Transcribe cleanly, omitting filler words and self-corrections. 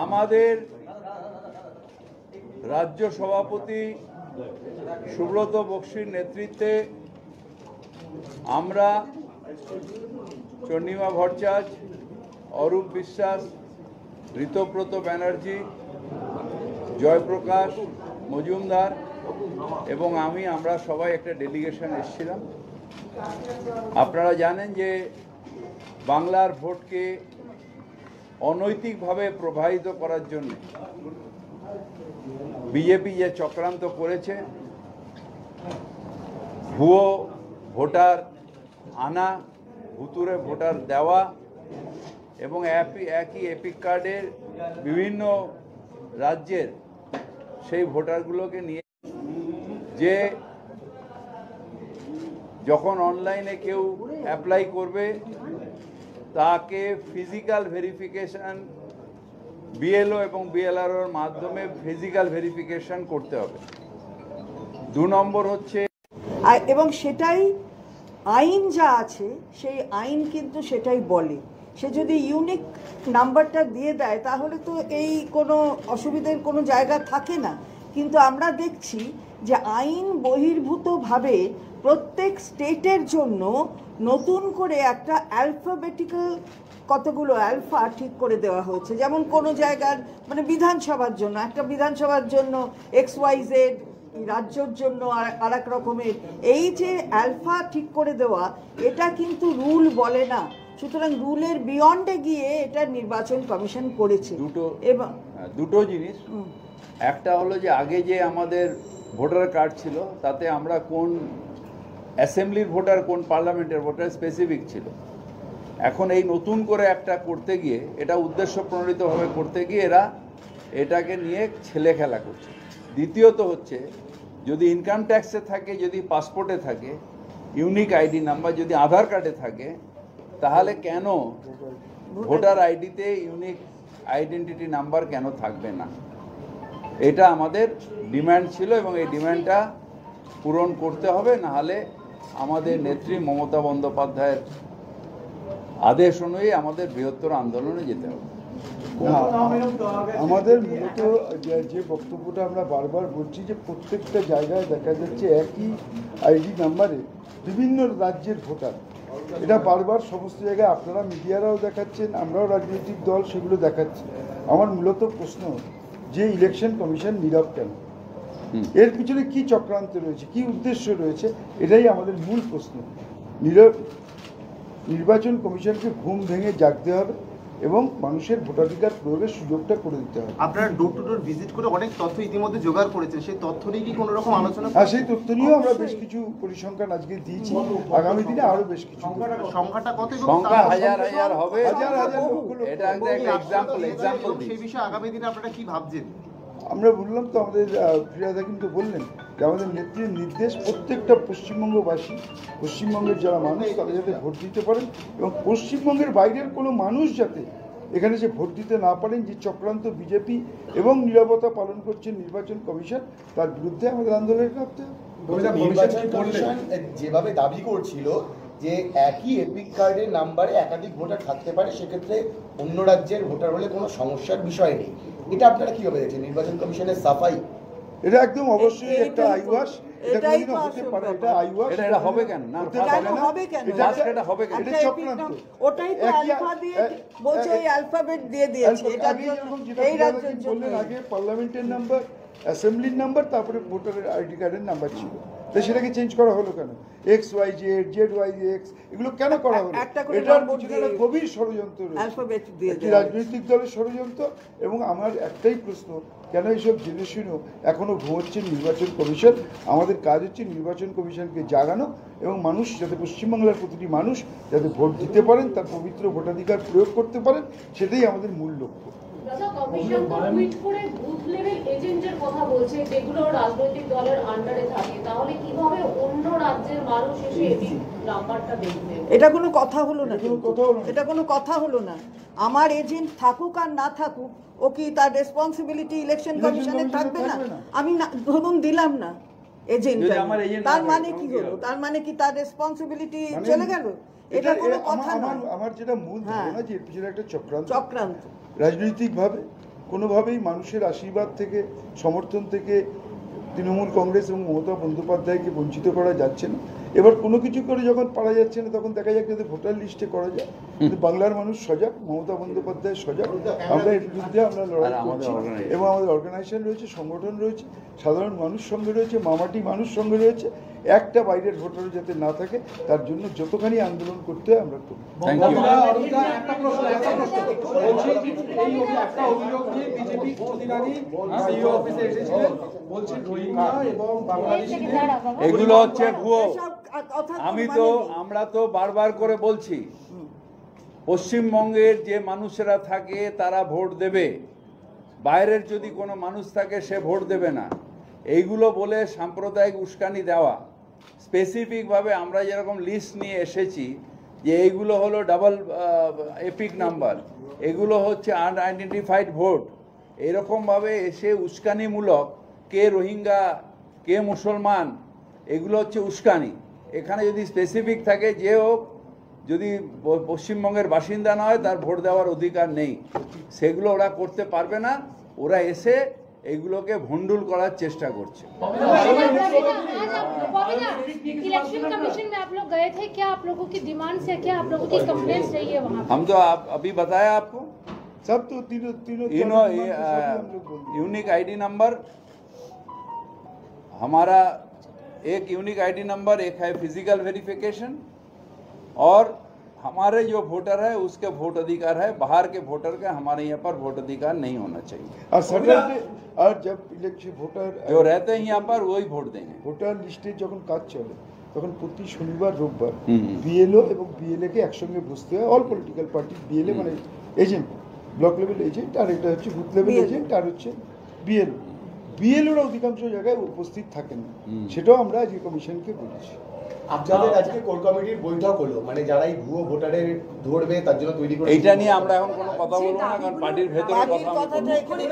আমাদের রাজ্য সভাপতি সুব্রত বক্সির নেতৃত্বে আমরা চন্ডিমা ভট্টাচার্য, অরূপ বিশ্বাস, ঋতব্রত ব্যানার্জি, জয়প্রকাশ মজুমদার এবং আমরা সবাই একটা ডেলিগেশন এসেছিলাম। আপনারা জানেন যে বাংলার ভোটকে অনৈতিকভাবে প্রবাহিত করার জন্য বিজেপি যে চক্রান্ত করেছে, ভুয়ো ভোটার আনা, ভুতুরে ভোটার দেওয়া এবং একই এপিক কার্ডের বিভিন্ন রাজ্যের সেই ভোটারগুলোকে নিয়ে যে যখন অনলাইনে কেউ অ্যাপ্লাই করবে তাকে ফিজিক্যাল ভেরিফিকেশন বিএলও এবং বিএলআরওর মাধ্যমে ফিজিক্যাল ভেরিফিকেশন করতে হবে। 2 নম্বর হচ্ছে, এবং সেটাই আইন যা আছে সেই আইন কিন্তু সেটাই বলে। সে যদি ইউনিক নাম্বারটা দিয়ে দেয় তাহলে তো এই কোনো অসুবিধার কোনো জায়গা থাকে না। কিন্তু আমরা দেখছি যে আইন বহির্ভূতভাবে প্রত্যেক স্টেটের জন্য নতুন করে একটা অ্যালফাবেটিক্যাল কতগুলো অ্যালফা ঠিক করে দেওয়া হয়েছে। যেমন কোনো জায়গার মানে বিধানসভার জন্য একটা বিধানসভার জন্য XYZ, রাজ্যের জন্য আর এক রকমের, এই যে অ্যালফা ঠিক করে দেওয়া এটা কিন্তু রুল বলে না। সুতরাং রুলের বিয়ন্ডে গিয়ে এটা নির্বাচন কমিশন করেছে। দুটো জিনিস, একটা হলো যে আগে যে আমাদের ভোটার কার্ড ছিল তাতে আমরা কোন অ্যাসেম্বলির ভোটার কোন পার্লামেন্টের ভোটার স্পেসিফিক ছিল। এখন এই নতুন করে একটা করতে গিয়ে, এটা উদ্দেশ্য প্রণোদিতভাবে করতে গিয়ে এরা এটাকে নিয়ে ছেলে খেলা করছে। দ্বিতীয়ত হচ্ছে, যদি ইনকাম ট্যাক্সে থাকে, যদি পাসপোর্টে থাকে, ইউনিক আইডি নাম্বার যদি আধার কার্ডে থাকে, তাহলে কেন ভোটার আইডিতে ইউনিক আইডেন্টিটি নাম্বার কেন থাকবে না? এটা আমাদের ডিমান্ড ছিল এবং এই ডিমান্ডটা পূরণ করতে হবে, নাহলে আমাদের নেত্রী মমতা বন্দ্যোপাধ্যায়ের আদেশ অনুযায়ী আমাদের বৃহত্তর আন্দোলনে যেতে হবে। আমাদের মূলত যে বক্তব্যটা আমরা বারবার বলছি যে প্রত্যেকটা জায়গায় দেখা যাচ্ছে একই আইডি নাম্বারে বিভিন্ন রাজ্যের ভোটার, এটা বারবার সমস্ত জায়গায় আপনারা মিডিয়ারাও দেখাচ্ছেন, আমরাও রাজনৈতিক দল সেগুলো দেখাচ্ছি। আমার মূলত প্রশ্ন যে ইলেকশন কমিশন নীরব কেন? এর পিছনে কি চক্রান্ত রয়েছে, কি উদ্দেশ্য রয়েছে, এটাই আমাদের মূল প্রশ্ন। নির্বাচন কমিশনকে ঘুম ভেঙে জাগতে হবে এবং মানুষের ভোটাধিকার প্রয়োগের সুযোগটা করে দিতে হবে। আপনারা ডোর টু ডোর ভিজিট করে অনেক তথ্য ইতিমধ্যে জোগাড় করেছেন, সেই তথ্য নিয়ে কি কোনো রকম আলোচনা? হ্যাঁ, সেই তথ্য নিয়েও আমরা বেশ কিছু পরিসংখ্যান আজকে দিয়েছি, আগামী দিনে আরো বেশ কিছু। সংখ্যাটা কত? সংখ্যা হাজার হাজার হবে, হাজার হাজার লক্ষ লক্ষ। এটা একটা এক্সাম্পল সেই বিষয়ে আগামী দিনে আপনারা কি ভাবছেন? আমরা বললাম তো, আমাদের ফিরাদ হাকিম তো বললেন যে আমাদের নেত্রীর নির্দেশ প্রত্যেকটা পশ্চিমবঙ্গবাসী, পশ্চিমবঙ্গের যারা মানুষ তারা যাতে ভোট দিতে পারেন এবং পশ্চিমবঙ্গের বাইরের কোনো মানুষ যাতে এখানে যে ভোট দিতে না পারেন। যে চক্রান্ত বিজেপি এবং নীরবতা পালন করছেন নির্বাচন কমিশন, তার বিরুদ্ধে আমাদের আন্দোলন করতে হবে। নির্বাচন কমিশন যেভাবে দাবি করছিল যে একই এপিক কার্ডের নাম্বারে একাধিক ভোটার থাকতে পারে, সেক্ষেত্রে অন্য রাজ্যের ভোটার হলে কোনো সমস্যার বিষয় নেই, এটা আপনারা কিভাবে দেখছেন? নির্বাচন কমিশনের সাফাই এটা একদম অবশ্যই একটা আইওয়াস। এটা কোনদিনও হতে পারে, এটা আইওয়াস। এটা হবে কেন? না হবে কেন? এটা হবে কেন? এটা চক্রান্ত। ওটাই তো আলফা দিয়ে বলছে, এই অ্যালফাবেট দিয়ে দিয়েছে। এটা এই রাজ্যের জন্য আগে পার্লামেন্টের নাম্বার, অ্যাসেম্বলির নাম্বার, তারপরে ভোটারের আইডি কার্ডের নাম্বার ছিল, তো সেটাকে চেঞ্জ করা হলো কেন? XYZ, ZYX এগুলো কেন করা হলো? এটার পিছনে একটা গভীর ষড়যন্ত্র রয়েছে, একটি রাজনৈতিক দলের ষড়যন্ত্র। এবং আমার একটাই প্রশ্ন, কেন এইসব জেনে শুনেও এখনো ঘুমোচ্ছেন নির্বাচন কমিশন? আমাদের কাজ হচ্ছে নির্বাচন কমিশনকে জাগানো এবং মানুষ যাতে, পশ্চিমবাংলার প্রতিটি মানুষ যাতে ভোট দিতে পারেন, তার পবিত্র ভোটাধিকার প্রয়োগ করতে পারেন, সেটাই আমাদের মূল লক্ষ্য। কমিশন তো টুইট করে বুথ লেভেল এজেন্টের কথা বলছে, যেগুলো রাজনৈতিক দলের আন্ডারে থাকে, তাহলে কিভাবে অন্য রাজ্যের মানুষ এসে এই নাম্বারটা দেখবে? এটা কোনো কথা হলো না, এটা কোনো কথা হলো না। আমার এজেন্ট থাকুক আর না থাকুক, ও কি তার রেসপন্সিবিলিটি ইলেকশন কমিশনে থাকবে না? আমি ধরুন দিলাম না এজেন্ট, তার মানে কি হলো? তার মানে কি তার রেসপন্সিবিলিটি চলে গেল? এটা কোনো কথা আমার নয়। আমার যেটা মূল হ্যাঁ। ধারণা যে এর পিছনে একটা চক্রান্ত, চক্রান্ত। রাজনৈতিকভাবে কোনোভাবেই মানুষের আশীর্বাদ থেকে, সমর্থন থেকে তৃণমূল কংগ্রেস এবং মমতা বন্দ্যোপাধ্যায়কে বঞ্চিত করা যাচ্ছে না। এবার কোনো কিছু করে যখন পারা যাচ্ছে না, তখন দেখা যাক যাতে ভোটার লিস্টে করা যায়। কিন্তু বাংলার মানুষ সজাগ, মমতা বন্দ্যোপাধ্যায় সজাগ, আমরা এর বিরুদ্ধে আমরা লড়াই আর আমাদের করছি organization। এবং আমাদের অর্গানাইজেশন রয়েছে, সংগঠন রয়েছে, সাধারণ মানুষ সঙ্গে রয়েছে, মামাটি মানুষ সঙ্গে রয়েছে। একটা বাইরের ভোটারও যাতে না থাকে তার জন্য যতখানি আন্দোলন করতে হয় আমরা করব। Thank you. একটা প্রশ্ন বলছি, এই একটা অভিযোগ যে বিজেপি কিছুদিন আগে সিইও অফিসে এসেছিলেন, বলছেন রোহিঙ্গা এবং বাংলাদেশিদের এগুলো হচ্ছে ভুয়ো। এসব কথা আমি মানে তো নেই। আমরা তো বারবার করে বলছি, পশ্চিমবঙ্গের যে মানুষেরা থাকে তারা ভোট দেবে, বাইরের যদি কোনো মানুষ থাকে সে ভোট দেবে না। এইগুলো বলে সাম্প্রদায়িক উস্কানি দেওয়া, স্পেসিফিকভাবে আমরা যেরকম লিস্ট নিয়ে এসেছি যে এইগুলো হলো ডাবল এপিক নাম্বার, এগুলো হচ্ছে আনআইডেন্টিফাইড ভোট, এরকমভাবে এসে উস্কানিমূলক কে রোহিঙ্গা কে মুসলমান, এগুলো হচ্ছে উস্কানি। এখানে যদি স্পেসিফিক থাকে যে হোক, যদি পশ্চিমবঙ্গের বাসিন্দা না হয় তার ভোট দেওয়ার অধিকার নেই, সেগুলো ওরা করতে পারবে না। ওরা এসে এগুলোকে ভণ্ডুল করার চেষ্টা করছে। इलेक्शन कमीशन में आप लोग गए थे, क्या आप लोगों की डिमांड्स है, क्या आप लोगों की कंप्लेंट्स रही है वहाँ पे? हम तो अभी बताया आपको, सब तो तीनों तीनों यू नो चारों डिमांड तो सभी हम लोग बोल दिए। यूनिक आईडी नंबर हमारा, एक यूनिक आईडी नंबर, एक है फिजिकल वेरिफिकेशन, और हमारे जो वोटर है उसके वोट अधिकार है, बाहर के वोटर के हमारे यहाँ पर वोट अधिकार नहीं होना चाहिए। और सैटरडे और जब इलेक्शन भोटार जो रहते हैं यहाँ पर वही वोट देंगे। ভোটার লিস্টে যখন কাজ চলে তখন প্রতি শনিবার রোববার হুম। বিএলও এবং বিএলএ কে একসঙ্গে বসতে হয়। অল পলিটিক্যাল পার্টি বিএলএ মানে এজেন্ট, ব্লক লেভেল এজেন্ট, আর এটা হচ্ছে বুথ লেভেল BLO এজেন্ট, আর হচ্ছে বিএলও। বিএলওরা অধিকাংশ জায়গায় উপস্থিত থাকেন না, হুম। সেটাও আমরা আজকে কমিশনকে বলেছি। আপনাদের আজকে কোর কমিটির বৈঠক হলো, মানে যারা এই ভুয়ো ভোটারের ধরবে তার জন্য তৈরি করে এইটা নিয়ে আমরা এখন কোনো কথা বলবো না, কারণ পার্টির ভেতরে পার্টির কথা আমি কথাটা বলবো। এখানে